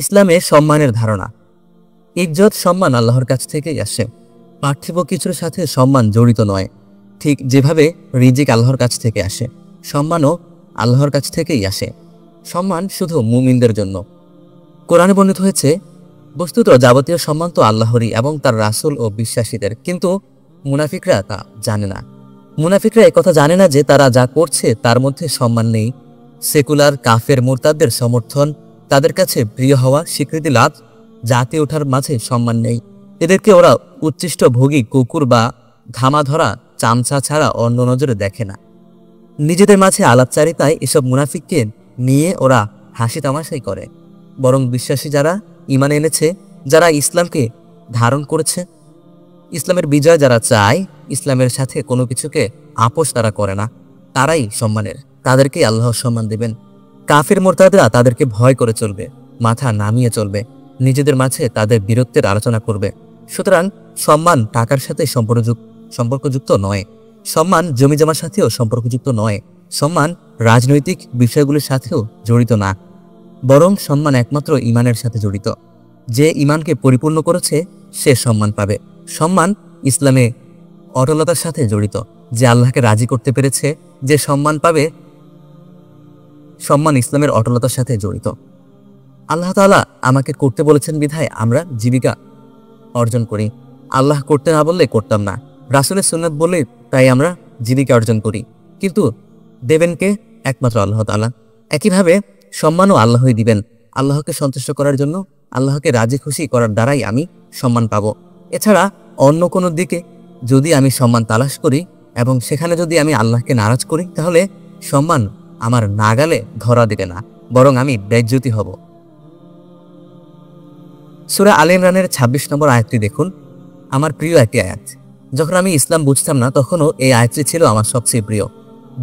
ইসলামে সম্মানের ধারণা। ইজ্জত সম্মান আল্লাহর কাছ থেকেই আসে। পার্থিব কিছুর সাথে সম্মান জড়িত নয়। ঠিক যেভাবে রিজিক আল্লাহর কাছ থেকে আসে, সম্মানও আল্লাহর কাছ থেকেই আসে। সম্মান শুধু মুমিনদের জন্য। কোরআনে বর্ণিত হয়েছে, বস্তুত যাবতীয় সম্মান তো আল্লাহরই এবং তার রাসূল ও বিশ্বাসীদের, কিন্তু মুনাফিকরা তা জানে না। মুনাফিকরা একথা জানে না যে তারা যা করছে তার মধ্যে সম্মান নেই। সেকুলার কাফের মুরতাদদের সমর্থন, তাদের কাছে প্রিয় হওয়া, স্বীকৃতি লাভ, জাতি ওঠার মাঝে সম্মান নেই। এদেরকে ওরা উচ্ছিষ্ট ভোগী কুকুর বা ঘামা ধরা চামচা ছাড়া অন্য নজরে দেখে না। নিজেদের মাঝে আলাপচারিতায় এসব মুনাফিককে নিয়ে ওরা হাসি তামাশাই করে। বরং বিশ্বাসী যারা ঈমান এনেছে, যারা ইসলামকে ধারণ করেছে, ইসলামের বিজয় যারা চায়, ইসলামের সাথে কোনো কিছুকে আপোষ তারা করে না, তারাই সম্মানের। তাদেরকেই আল্লাহ সম্মান দেবেন। কাফির মুরতাদরা তাদেরকে ভয় করে চলবে, মাথা নামিয়ে চলবে, নিজেদের মাঝে তাদের বীরত্বের আলোচনা করবে। সুতরাং সম্মান টাকার সাথে সম্পর্কযুক্ত নয়। সম্মান জমিজমার সাথেও সম্পর্কযুক্ত নয়। সম্মান রাজনৈতিক বিষয়গুলোর সাথেও জড়িত না, বরং সম্মান একমাত্র ঈমানের সাথে জড়িত। যে ঈমানকে পরিপূর্ণ করেছে সে সম্মান পাবে। সম্মান ইসলামে অটলতার সাথে জড়িত। যে আল্লাহকে রাজি করতে পেরেছে, যে সম্মান পাবে, সম্মান ইসলামের অটলতার সাথে জড়িত। আল্লাহ তাআলা আমাকে করতে বলেছেন বিধায় আমরা জীবিকা অর্জন করি। আল্লাহ করতে না বললে করতাম না, রাসূলের সুন্নাত বললে তাই আমরা জীবিকা অর্জন করি। কিন্তু দেবেন কে? একমাত্র আল্লাহ তাআলা। একইভাবে সম্মানও আল্লাহই দিবেন। আল্লাহকে সন্তুষ্ট করার জন্য, আল্লাহকে রাজি খুশি করার দ্বারাই আমি সম্মান পাব। এছাড়া অন্য কোনো দিকে যদি আমি সম্মান তালাশ করি এবং সেখানে যদি আমি আল্লাহকে নারাজ করি, তাহলে সম্মান আমার নাগালে ধরা দেবে না, বরং আমি বেজ্জতি হব। সূরা আলে ইমরানের ২৬ নম্বর আয়াতটি দেখুন, আমার প্রিয় একটি আয়াত। যখন আমি ইসলাম বুঝতাম না, তখনও এই আয়াতটি ছিল আমার সবচেয়ে প্রিয়।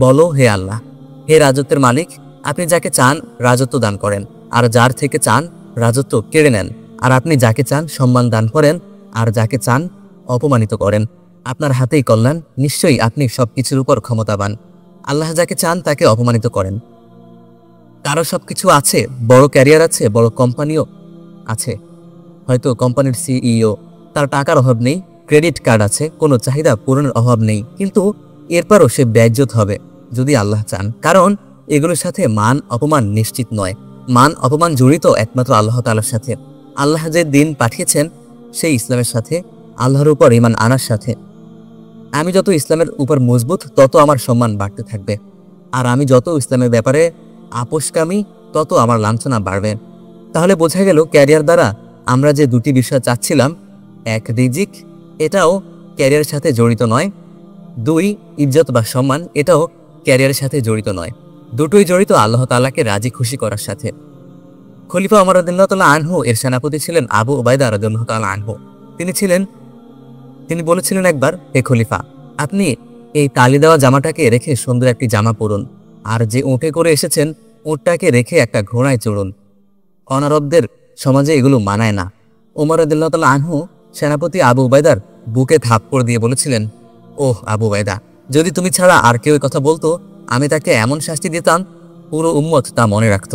বলো, হে আল্লাহ, হে রাজত্বের মালিক, আপনি যাকে চান রাজত্ব দান করেন, আর যার থেকে চান রাজত্ব কেড়ে নেন। আর আপনি যাকে চান সম্মান দান করেন, আর যাকে চান অপমানিত করেন। আপনার হাতেই কল্যাণ, নিশ্চয়ই আপনি সবকিছুর উপর ক্ষমতাবান। আল্লাহ যাকে চান তাকে অপমানিত করেন। কারো সবকিছু আছে, বড় ক্যারিয়ার আছে, বড় কোম্পানিও আছে, হয়তো কোম্পানির সিইও, তার টাকার অভাব নেই, ক্রেডিট কার্ড আছে, কোনো চাহিদা পূরণের অভাব নেই, কিন্তু এরপরও সে বেইজ্জত হবে যদি আল্লাহ চান। কারণ এগুলোর সাথে মান অপমান নিশ্চিত নয়। মান অপমান জড়িত একমাত্র আল্লাহ তাআলার সাথে। আল্লাহ যে দিন পাঠিয়েছেন সেই ইসলামের সাথে, আল্লাহর উপর ঈমান আনার সাথে। আমি যত ইসলামের উপর মজবুত, তত আমার সম্মান বাড়তে থাকবে। আর আমি যত ইসলামের ব্যাপারে আপোষকামী, তত আমার লাঞ্ছনা বাড়বে। তাহলে বোঝা গেল ক্যারিয়ার দ্বারা আমরা যে দুটি বিষয় চাচ্ছিলাম, এক রিজিক, এটাও ক্যারিয়ারের সাথে জড়িত নয়। দুই, ইজ্জত বা সম্মান, এটাও ক্যারিয়ারের সাথে জড়িত নয়। দুটোই জড়িত আল্লাহ তাআলাকে রাজি খুশি করার সাথে। খলিফা ওমর রাদিয়াল্লাহু তাআলা আনহু এর সেনাপতি ছিলেন আবু উবাইদা রাদিয়াল্লাহু তাআলা আনহু। তিনি বলেছিলেন একবার, হে খলিফা, আপনি এই তালি দেওয়া জামাটাকে রেখে সুন্দর একটি জামা পরুন, আর যে উঁটে করে এসেছেন উঁটটাকে রেখে একটা ঘোড়ায় চড়ুন। অনারবদের সমাজে এগুলো মানায় না। ওমর রাদিয়াল্লাহু তাআলা আনহু সেনাপতি আবু উবাইদার বুকে থাপ্পড় দিয়ে বলেছিলেন, ওহ আবু উবাইদা, যদি তুমি ছাড়া আর কেউ কথা বলতো, আমি তাকে এমন শাস্তি দিতাম পুরো উম্মত তা মনে রাখত।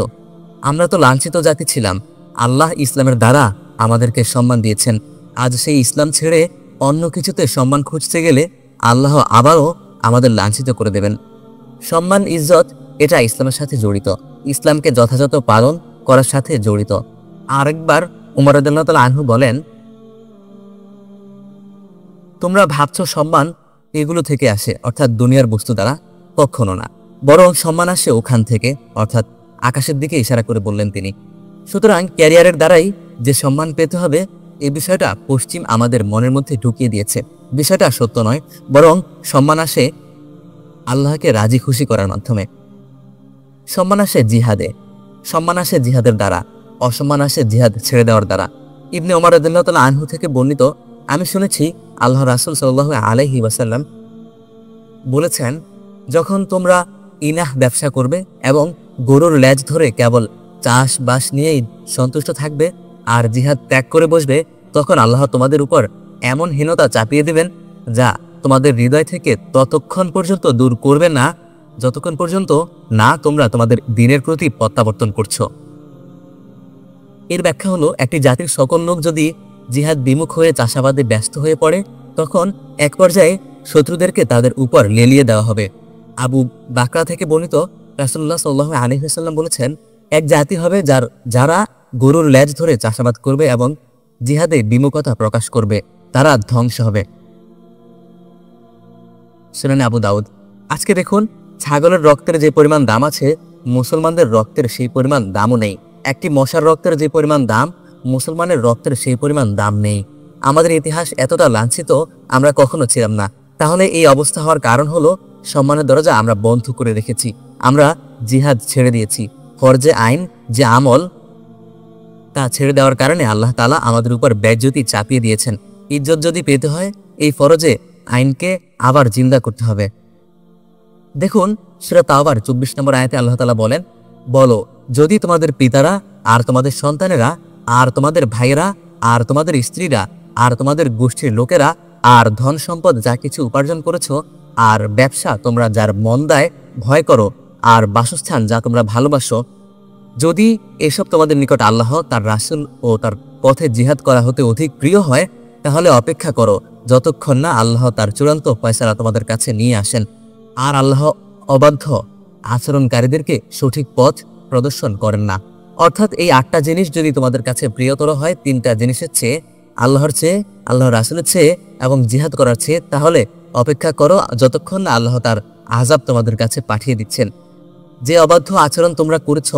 আমরা তো লাঞ্ছিত জাতি ছিলাম, আল্লাহ ইসলামের দ্বারা আমাদেরকে সম্মান দিয়েছেন। আজ সেই ইসলাম ছেড়ে অন্য কিছুতে সম্মান খুঁজতে গেলে আল্লাহ আবারও আমাদের লাঞ্ছিত করে দেবেন। সম্মান, ইজ্জত, এটা ইসলামের সাথে জড়িত, ইসলামকে যথাযথ পালন করার সাথে জড়িত। আরেকবার ওমর রাদিয়াল্লাহু তাআলা আনহু বলেন, তোমরা ভাবছো সম্মান এগুলো থেকে আসে, অর্থাৎ দুনিয়ার বস্তু দ্বারা, কখনো না, বরং সম্মান আসে ওখান থেকে, অর্থাৎ আকাশের দিকে ইশারা করে বললেন তিনি। সুতরাং ক্যারিয়ারের দ্বারাই যে সম্মান পেতে হবে, এই বিষয়টা পশ্চিম আমাদের মনের মধ্যে ঢুকিয়ে দিয়েছে। বিষয়টা সত্য নয়, বরং সম্মান আসে আল্লাহকে রাজি খুশি করার মাধ্যমে। সম্মান আসে জিহাদে, সম্মান আসে জিহাদের দ্বারা, অসম্মান আসে জিহাদ ছেড়ে দেওয়ার দ্বারা। ইবনে ওমর রাদিয়াল্লাহু তাআলা আনহু থেকে বর্ণিত, আমি শুনেছি আল্লাহ রাসূল সাল্লাল্লাহু আলাইহি ওয়াসাল্লাম বলেছেন, যখন তোমরা ইনাহ ব্যবসা করবে এবং গরুর লেজ ধরে কেবল চাষবাস নিয়েই সন্তুষ্ট থাকবে আর জিহাদ ত্যাগ করে বসবে, তখন আল্লাহ তোমাদের উপর এমন হীনতা চাপিয়ে দেবেন যা তোমাদের হৃদয় থেকে ততক্ষণ পর্যন্ত দূর করবে না যতক্ষণ পর্যন্ত না তোমরা তোমাদের দ্বীনের প্রতি প্রত্যাবর্তন করছো। এর ব্যাখ্যা হলো, একটি জাতির সকল লোক যদি জিহাদ বিমুখ হয়ে চাষাবাদে ব্যস্ত হয়ে পড়ে, তখন এক পর্যায়ে শত্রুদেরকে তাদের উপর লেলিয়ে দেওয়া হবে। আবু বাকরা থেকে বর্ণিত, রাসূলুল্লাহ সাল্লাল্লাহু আলাইহি ওয়াসাল্লাম বলেছেন, এক জাতি হবে যারা গরুর লেজ ধরে চাষাবাদ করবে এবং জিহাদে বিমুখতা প্রকাশ করবে, তারা ধ্বংস হবে। সুনানে আবু দাউদ। আজকে দেখুন, ছাগলের রক্তের যে পরিমাণ দাম আছে, মুসলমানদের রক্তের সেই পরিমাণ দামও নেই। একটি মশার রক্তের যে পরিমাণ দাম, মুসলমানের রক্তের সেই পরিমাণ দাম নেই। আমাদের ইতিহাস এতটা লাঞ্ছিত আমরা কখনো ছিলাম না। তাহলে এই অবস্থা হওয়ার কারণ হলো, সম্মানের দরজা আমরা বন্ধ করে রেখেছি। আমরা জিহাদ ছেড়ে দিয়েছি। ফরজে আইন যে আমল, তা ছেড়ে দেওয়ার কারণে আল্লাহ তাআলা আমাদের উপর বেজ্জতি চাপিয়ে দিয়েছেন। ইজ্জত যদি পেতে হয়, এই ফরজে আইনকে আবার জিন্দা করতে হবে। দেখুন, সূরা তাওবার 24 নম্বর আয়াতে আল্লাহ তাআলা বলেন, বলো, যদি তোমাদের পিতারা আর তোমাদের সন্তানেরা আর তোমাদের ভাইয়েরা আর তোমাদের স্ত্রীরা আর তোমাদের গোষ্ঠীর লোকেরা আর ধন সম্পদ যা কিছু উপার্জন করেছো আর ব্যবসা তোমরা যার মন্দায় ভয় করো আর বাসস্থান যা তোমরা ভালোবাসো, যদি এসব তোমাদের নিকট আল্লাহ, তার রাসূল ও তার পথে জিহাদ করা হতে অধিক প্রিয় হয়, তাহলে অপেক্ষা করো যতক্ষণ না আল্লাহ তার চূড়ান্ত ফয়সালা তোমাদের কাছে নিয়ে আসেন। আর আল্লাহ অবাধ্য আচরণকারীদেরকে সঠিক পথ প্রদর্শন করেন না। অর্থাৎ এই 8টা জিনিস যদি তোমাদের কাছে প্রিয়তর হয় 3টা জিনিসের চেয়ে, আল্লাহর চেয়ে, আল্লাহর রাসূলের চেয়ে এবং জিহাদ করার চেয়ে, তাহলে অপেক্ষা করো যতক্ষণ না আল্লাহ তার আযাব তোমাদের কাছে পাঠিয়ে দিচ্ছেন। যে অবাধ্য আচরণ তোমরা করেছ,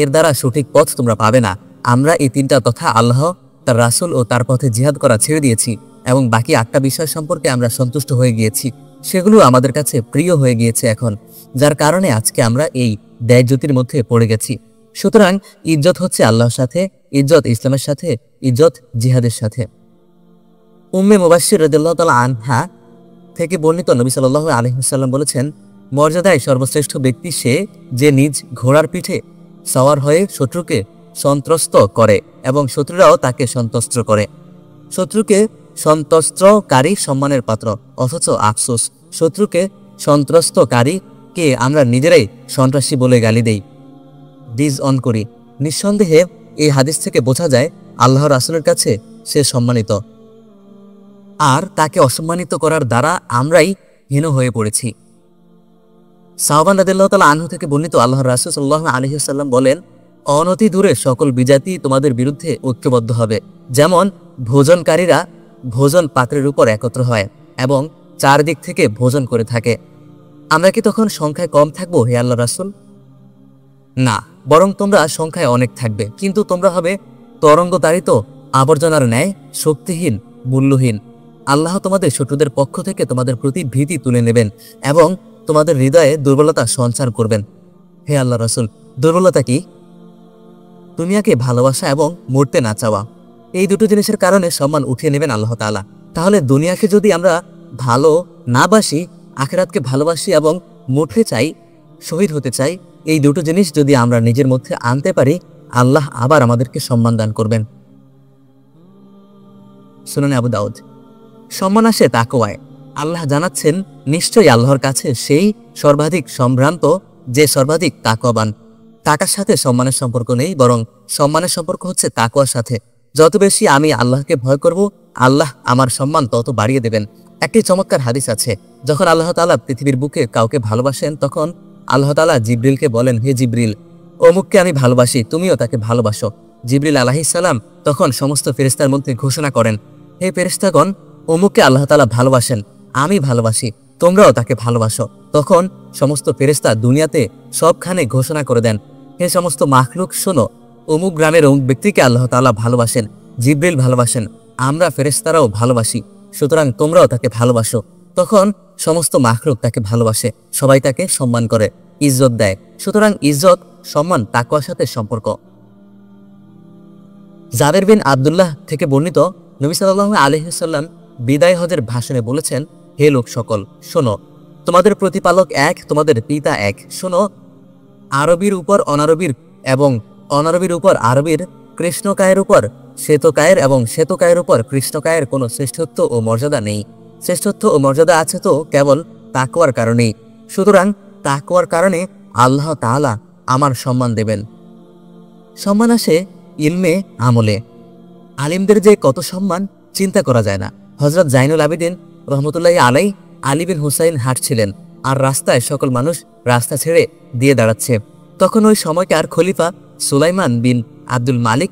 এর দ্বারা সঠিক পথ তোমরা পাবে না। আমরা এই 3টা তথা আল্লাহ, তার রাসূল ও তার পথে জিহাদ করা ছেড়ে দিয়েছি এবং বাকি 8টা বিষয় সম্পর্কে আমরা সন্তুষ্ট হয়ে গিয়েছি। সেগুলো আমাদের কাছে প্রিয় হয়ে গিয়েছে এখন, যার কারণে আজকে আমরা এই দায়জ্যোতির মধ্যে পড়ে গেছি। সুতরাং ইজ্জত হচ্ছে আল্লাহর সাথে, ইজ্জত ইসলামের সাথে, ইজ্জত জিহাদের সাথে। উম্মে মুবাশশির রাদিয়াল্লাহু তাআলা আনহা থেকে বর্ণিত, নবী সাল্লাল্লাহু আলাইহি ওয়াসাল্লাম বলেছেন, মর্যাদায় সর্বশ্রেষ্ঠ ব্যক্তি সে যে নিজ ঘোড়ার পিঠে সওয়ার হয়ে শত্রুকে সন্ত্রস্ত করে এবং শত্রুরাও তাকে সন্ত্রস্ত করে। শত্রুকে সন্ত্রস্তকারী সম্মানের পাত্র, অথচ আফসোস, শত্রুকে সন্ত্রস্তকারীকে আমরা নিজেরাই সন্ত্রাসী বলে গালি দেই, ডিজ অন করি। নিঃসন্দেহে এই হাদিস থেকে বোঝা যায় আল্লাহর রাসূলের কাছে সে সম্মানিত, আর তাকে অসম্মানিত করার দ্বারা আমরাই হীন হয়ে পড়েছি। সাওবান রাদিয়াল্লাহু তাআলা আনহু থেকে বর্ণিত, আল্লাহর রাসূল সাল্লাল্লাহু আলাইহি ওয়াসাল্লাম বলেন, অনতি দূরে সকল বিজাতি তোমাদের বিরুদ্ধে ঐক্যবদ্ধ হবে, যেমন ভোজনকারীরা ভোজন পাত্রের উপর একত্র হয় এবং চারদিক থেকে ভোজন করে থাকে। আমরা কি তখন সংখ্যায় কম থাকবো হে আল্লাহর রাসূল? না, বরং তোমরা সংখ্যায় অনেক থাকবে, কিন্তু তোমরা হবে তরঙ্গতাড়িত আবর্জনার ন্যায় শক্তিহীন, মূল্যহীন। আল্লাহ তোমাদের শত্রুদের পক্ষ থেকে তোমাদের প্রতি ভীতি তুলে নেবেন এবং তোমাদের হৃদয়ে দুর্বলতা সঞ্চার করবেন। হে আল্লাহর রাসূল, দুর্বলতা কি? দুনিয়াকে ভালোবাসা এবং মরতে না চাওয়া। এই দুটো জিনিসের কারণে সম্মান উঠিয়ে নেবেন আল্লাহ তাআলা। তাহলে দুনিয়াকে যদি আমরা ভালো না বাসি, আখিরাতকে ভালোবাসি এবং মরতে চাই, শহীদ হতে চাই, এই দুটো জিনিস যদি আমরা নিজের মধ্যে আনতে পারি, আল্লাহ আবার আমাদেরকে সম্মান দান করবেন। সুনানে আবু দাউদ। সম্মান আসে তাকওয়ায়। আল্লাহ জানাচ্ছেন, নিশ্চয়ই আল্লাহর কাছে সেই সর্বাধিক সম্ভ্রান্ত যে সর্বাধিক তাকওয়াবান। টাকার সাথে সম্মানের সম্পর্ক নেই, বরং সম্মানের সম্পর্ক হচ্ছে তাকওয়ার সাথে। যত বেশি আমি আল্লাহকে ভয় করব, আল্লাহ আমার সম্মান তত বাড়িয়ে দেবেন। একটি চমৎকার হাদিস আছে, যখন আল্লাহ তাআলা পৃথিবীর বুকে কাউকে ভালোবাসেন, তখন আল্লাহ তাআলা জিবরিলকে বলেন, হে জিবরিল, অমুককে আমি ভালোবাসি, তুমিও তাকে ভালোবাসো। জিবরিল আলাইহিস সালাম তখন সমস্ত ফেরেশতার মধ্যে ঘোষণা করেন, হে ফেরেশতাগণ, অমুককে আল্লাহ তাআলা ভালোবাসেন, আমি ভালোবাসি, তোমরাও তাকে ভালোবাসো। তখন সমস্ত ফেরেশতা দুনিয়াতে সবখানে ঘোষণা করে দেন, হে সমস্ত মাখলুক শোনো, অমুক গ্রামের অমুক ব্যক্তিকে আল্লাহ তাআলা ভালোবাসেন, জিবরিল ভালোবাসেন, আমরা ফেরেশতারাও ভালোবাসি, সুতরাং তোমরাও তাকে ভালোবাসো। তখন সমস্ত মাখলুক তাকে ভালোবাসে, সবাই তাকে সম্মান করে, ইজ্জত দেয়। সুতরাং ইজ্জত, সম্মান তাকওয়ার সাথে সম্পর্ক। জাবের বিন আব্দুল্লাহ থেকে বর্ণিত, নবী সাল্লাল্লাহু আলাইহি ওয়াসাল্লাম বিদায় হজের ভাষণে বলেছেন, হে লোক সকল, শোনো, তোমাদের প্রতিপালক এক, তোমাদের পিতা এক। শোনো, আরবীর উপর অনারবীর এবং অনারবীর উপর আরবীর, কৃষ্ণকায়ের উপর শ্বেতকায়ের এবং শ্বেতকায়ের উপর কৃষ্ণকায়ের কোনো শ্রেষ্ঠত্ব ও মর্যাদা নেই। শ্রেষ্ঠত্ব ও মর্যাদা আছে তো কেবল তাকওয়ার কারণেই। সুতরাং তাকওয়ার কারণে আল্লাহ তাআলা আমার সম্মান দেবেন। সম্মান আসে ইলমে আমলে। আলিমদের যে কত সম্মান চিন্তা করা যায় না। হযরত জাইনুল আবেদিন রহমতুল্লাহি আলাই আলী বিন হুসাইন হাঁটছিলেন, আর রাস্তায় সকল মানুষ রাস্তা ছেড়ে দিয়ে দাঁড়াচ্ছে। তখন ওই সময়কার খলিফা সুলাইমান বিন আব্দুল মালিক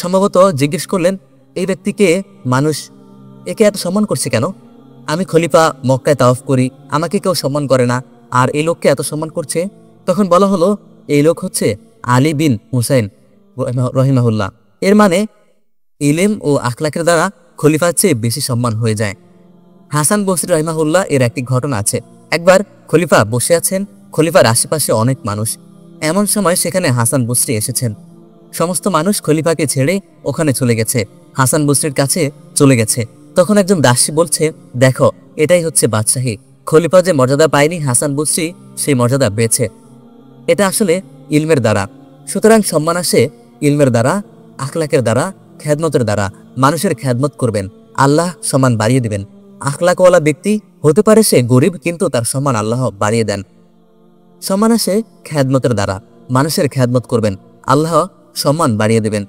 সম্ভবত জিজ্ঞেস করলেন, এই ব্যক্তিকে মানুষ একে এত সম্মান করছে কেন? আমি খলিফা মক্কায় তাওয়াফ করি, আমাকে কেউ সম্মান করে না, আর এই লোককে এত সম্মান করছে। তখন বলা হলো, এই লোক হচ্ছে আলী বিন হুসাইন রহিমাহুল্লাহ। এর মানে ইলম ও আখলাকের দ্বারা খলিফার চেয়ে বেশি সম্মান হয়ে যায়। হাসান বসরি রহিমাহুল্লাহ এর একটি ঘটনা আছে। একবার খলিফা বসে আছেন, খলিফার আশেপাশে অনেক মানুষ। এমন সময় সেখানে হাসান বসরি এসেছেন। সমস্ত মানুষ খলিফাকে ছেড়ে ওখানে চলে গেছে, হাসান বসরির কাছে চলে গেছে। তখন একজন দাসী বলছে, দেখো এটাই হচ্ছে বাদশাহী। খলিফা যে মর্যাদা পায়নি, হাসান বসরি সেই মর্যাদা পেয়েছে। এটা আসলে ইলমের দ্বারা। সুতরাং সম্মান আসে ইলমের দ্বারা, আখলাকের দ্বারা, খেদমতের দ্বারা। মানুষের খেদমত করবেন, আল্লাহ সম্মান বাড়িয়ে দিবেন। আখলাকওয়ালা ব্যক্তি হতে পারে সে গরিব, কিন্তু তার সম্মান আল্লাহ বাড়িয়ে দেন। সম্মান আসে খেদমতের দ্বারা, মানুষের খেদমত করবেন, আল্লাহ সম্মান বাড়িয়ে দেবেন।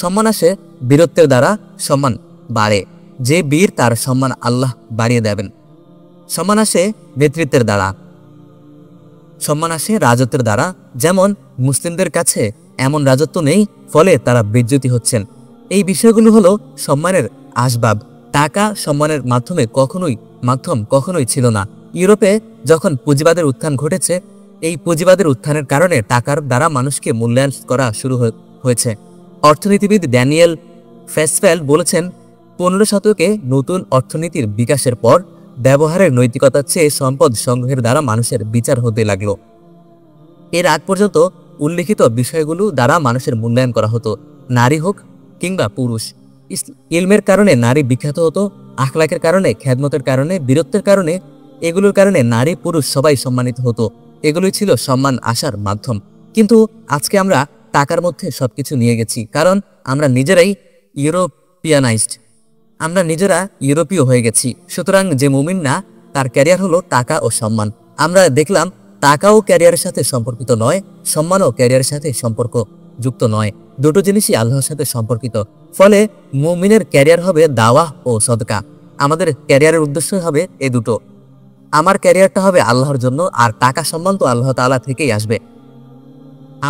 সম্মান আসে বীরত্বের দ্বারা, সম্মান বাড়ে। যে বীর তার সম্মান আল্লাহ বাড়িয়ে দেবেন। সম্মান আসে নেতৃত্বের দ্বারা, সম্মান আসে রাজত্বের দ্বারা। যেমন মুসলিমদের কাছে এমন রাজত্ব নেই, ফলে তারা বেজ্জতি হচ্ছেন। এই বিষয়গুলো হলো সম্মানের আসবাব। টাকা সম্মানের কখনোই ছিল না। ইউরোপে যখন পুঁজিবাদের উত্থান ঘটেছে, এই পুঁজিবাদের উত্থানের কারণে টাকার দ্বারা মানুষকে মূল্যায়ন করা শুরু হয়েছে। অর্থনীতিবিদ ড্যানিয়েল ফেসফেল বলেছেন, 15 শতকে নতুন অর্থনীতির বিকাশের পর ব্যবহারের নৈতিকতার চেয়ে সম্পদ সংগ্রহের দ্বারা মানুষের বিচার হতে লাগলো। এর আগ পর্যন্ত উল্লিখিত বিষয়গুলো দ্বারা মানুষের মূল্যায়ন করা হতো, নারী হোক কিংবা পুরুষ। ইলমের কারণে নারী বিখ্যাত হতো, আখলাকের কারণে, খেদমতের কারণে, বীরত্বের কারণে, এগুলোর কারণে নারী পুরুষ সবাই সম্মানিত হতো। এগুলোই ছিল সম্মান আসার মাধ্যম। কিন্তু আজকে আমরা টাকার মধ্যে সবকিছু নিয়ে গেছি, কারণ আমরা নিজেরাই ইউরোপিয়ানাইজড, আমরা নিজেরা ইউরোপীয় হয়ে গেছি। সুতরাং যে মুমিন না, তার ক্যারিয়ার হলো টাকা ও সম্মান। আমরা দেখলাম টাকাও ক্যারিয়ারের সাথে সম্পর্কিত নয়, সম্মানও ক্যারিয়ারের সাথে সম্পর্কযুক্ত নয়। দুটো জিনিসই আল্লাহর সাথে সম্পর্কিত। ফলে মুমিনের ক্যারিয়ার হবে দাওয়াহ ও সদকা। আমাদের ক্যারিয়ারের উদ্দেশ্য হবে এই দুটো। আমার ক্যারিয়ারটা হবে আল্লাহর জন্য, আর টাকা সম্মান তো আল্লাহ তাআলা থেকেই আসবে।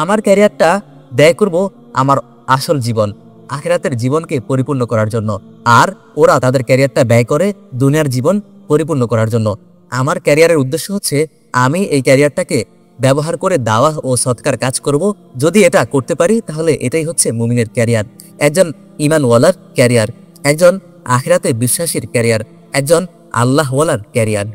আমার ক্যারিয়ারটা ব্যয় করব আমার আসল জীবন, আখিরাতের জীবনকে পরিপূর্ণ করার জন্য, আর ওরা তাদের ক্যারিয়ারটা ব্যয় করে দুনিয়ার জীবন পরিপূর্ণ করার জন্য। আমার ক্যারিয়ারের উদ্দেশ্য হচ্ছে আমি এই ক্যারিয়ারটাকে ব্যবহার করে দাওয়াহ ও সৎকার কাজ করব। যদি এটা করতে পারি তাহলে এটাই হচ্ছে মুমিনের ক্যারিয়ার, একজন ঈমানওয়ালার ক্যারিয়ার, একজন আখিরাতে বিশ্বাসীর ক্যারিয়ার, একজন আল্লাহওয়ালার ক্যারিয়ার।